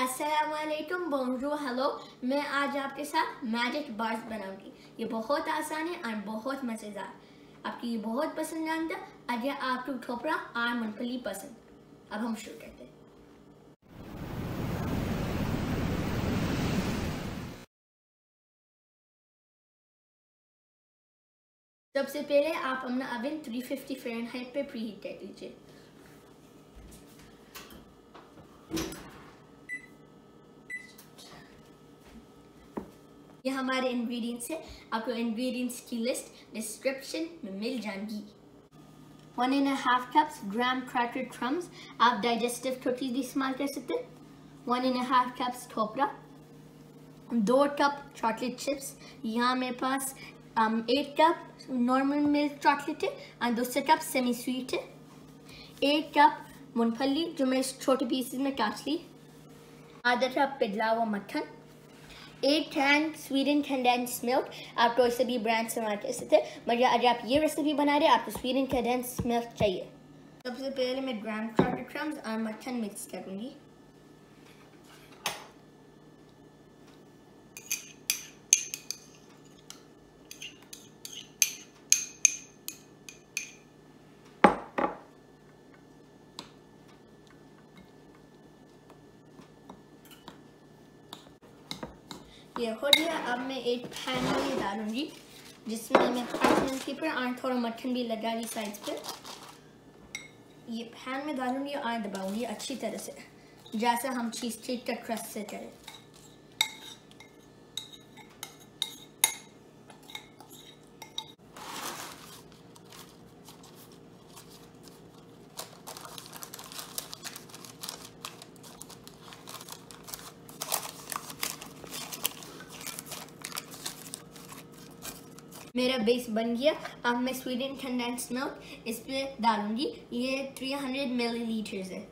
अस्सलामुअलैकुम, बोंजूर, हेलो। मैं आज आपके साथ मैजिक बार्स बनाऊंगी। ये बहुत आसान है और बहुत मज़ेदार। आपकी ये बहुत पसंद आएगा अगर आपको ठोपरा और मूंगफली पसंद। अब हम शुरू करते हैं। सबसे पहले आप अपना ओवन 350 फ़ारेनहाइट पे प्रीहीट कर लीजिए। ये हमारे इंग्रेडिएंट्स है। आपको इंग्रेडिएंट्स की लिस्ट डिस्क्रिप्शन में मिल जाएगी। 1.5 कप्स ग्राम क्रैक्ड क्रम्स, आप डाइजेस्टिव कुकीज भी इस्तेमाल कर सकते हैं। 1.5 कप्स ठोपरा, 2 कप चॉकलेट चिप्स। यहाँ मेरे पास 8 कप नॉर्मल मिल्क चॉकलेट है और दूसरा कप सेमी स्वीट है। 1 कप मूंगफली जो मैं छोटे पीसेस में काट ली। आधा कप पिघला हुआ मक्खन। 1 कैन स्वीटेंड कंडेंस्ड मिल्क, आप कोई से भी ब्रांड से इस्तेमाल कर सकते हैं, मगर अगर आप ये रेसिपी बना रहे हैं आपको स्वीटेंड कंडेंस्ड मिल्क चाहिए। सबसे पहले मैं ग्राम क्रैक्ड क्रम्स और मक्खन मिक्स करूँगी। ये हो गया। अब मैं एक पैन में ये डालूंगी जिसमें मैं पार्चमेंट पेपर और थोड़ा मक्खन भी लगा ली साइड पे। ये पैन में डालूंगी और दबाऊंगी अच्छी तरह से, जैसा हम चीज़ केक का क्रस्ट से करें। मेरा बेस बन गया। अब मैं स्वीटेंड कंडेंस्ड मिल्क इस पे डालूंगी। ये 300 मिलीलीटर्स है।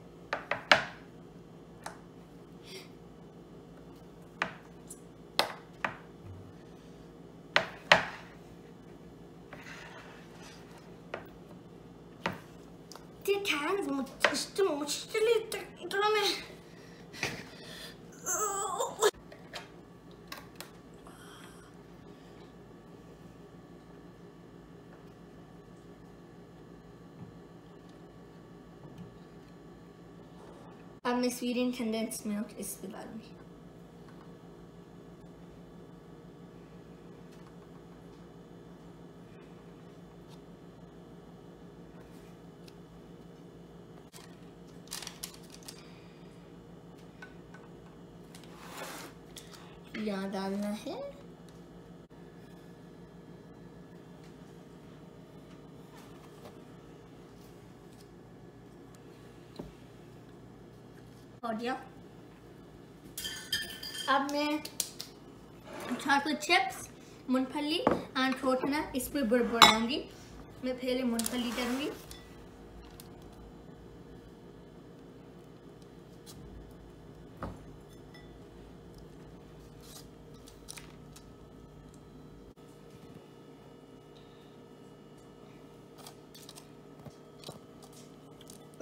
अब मैं स्वीटेंड कंडेंस्ड मिल्क इस पे डालूंगी। यहाँ डालना है हो गया। अब मैं चॉकलेट चिप्स, मूंगफली और ठोठना इस पर बुड़बुड़ाऊंगी। मैं पहले मूंगफली करूंगी।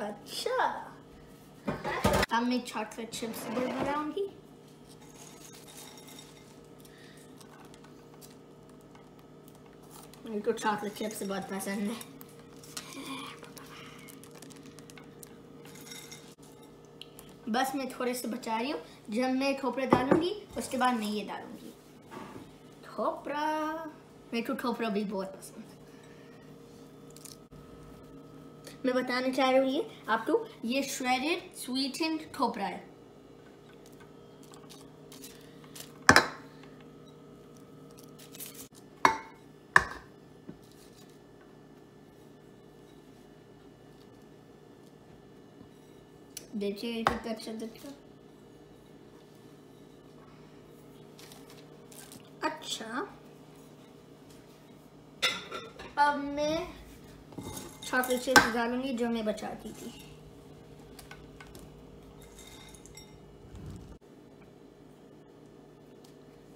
अच्छा, अब मैं चॉकलेट चिप्स बुड़बुड़ाऊंगी। मेरे को चॉकलेट चिप्स बहुत पसंद है। बस मैं थोड़े से बचा रही हूँ। जब मैं ठोपरा डालूंगी उसके बाद मैं ये डालूंगी ठोपरा। मेरे को ठोपरा भी बहुत पसंद है। मैं बताना चाह रही हूँ ये आपको, ये श्रेडेड स्वीटेंड ठोपरा है। देखिए कितना अच्छा दिखता है। अच्छा, अब मैं चॉकलेट चिप्स डालूंगी जो मैं बचाती थी।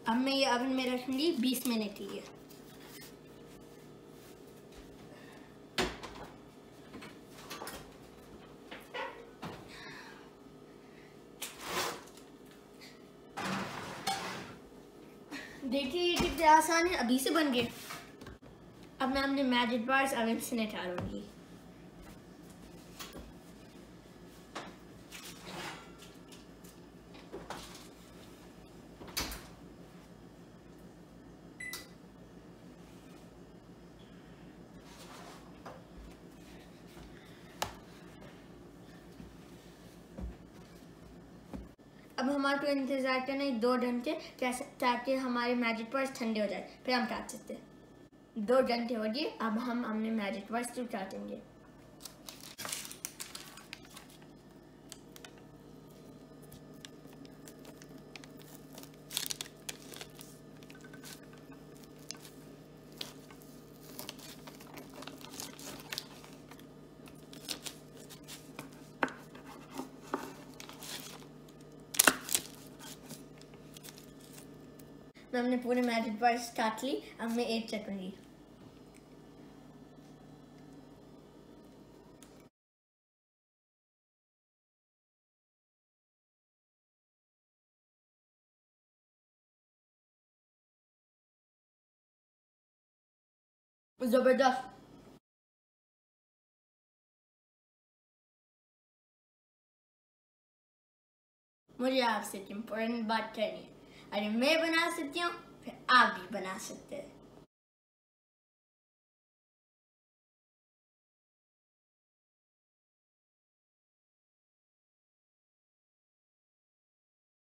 अब मैं ये ओवन में रखूंगी 20 मिनट के लिए। देखिए ये कितने आसान है, अभी से बन गए। अब मैं अपने मैजिक बार्स ओवन से निकालूंगी। अब हमारे को इंतजार करना है 2 घंटे, ताकि हमारे मैजिक बार्स ठंडे हो जाए, फिर हम काट सकते हैं। 2 घंटे हो गए, अब हम अपने मैजिक बार्स को काटेंगे। हमने पूरे मैजिक बार्स काट ली, अब मैं एक चकूंगी। जबरदस्त। मुझे आपसे एक इम्पोर्टेंट बात करनी है। अरे मैं बना सकती हूँ, फिर आप भी बना सकते हैं।